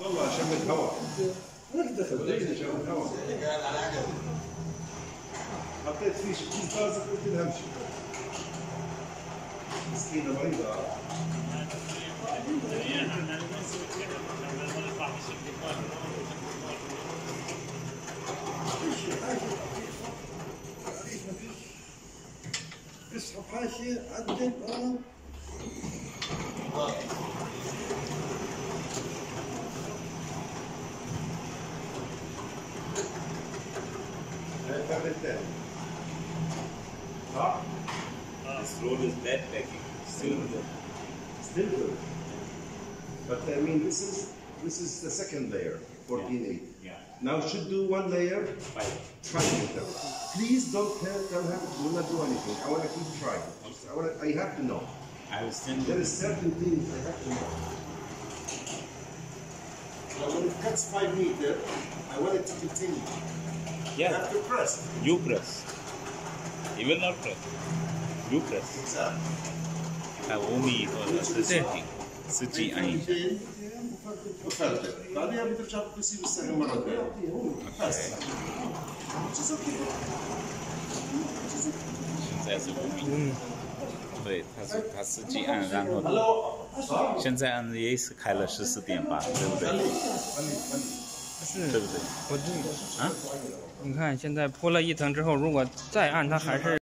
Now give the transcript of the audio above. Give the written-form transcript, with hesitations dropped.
والله شمت هواء. ولكن شمت هواء. حطيت فيه شيء طازج قلت لها امشي. مسكينة مريضة. اسحب حاشية عدل الفرد الثاني صح؟ This roll is bad packing. Still good. Still good. But I mean this is the second layer, 14.8. Yeah. Now should do one layer, 5 meter. Please don't tell her do not do anything. I want to keep trying. I have to know. I will send There you. is certain things I have to know. Now when it cuts 5 meter, I want it to continue. Yeah. You have to press. You press. He will not press. You press. Exactly. 看5米或者是10按一下。وفلتر بعدين بترجع بتصير السهم مرة ثانية. بس. 现在是5米。对，它实际按，然后现在按也是开了14.8，对不对？是，对不对？我这啊？你看现在铺了一层之后，如果再按，它还是。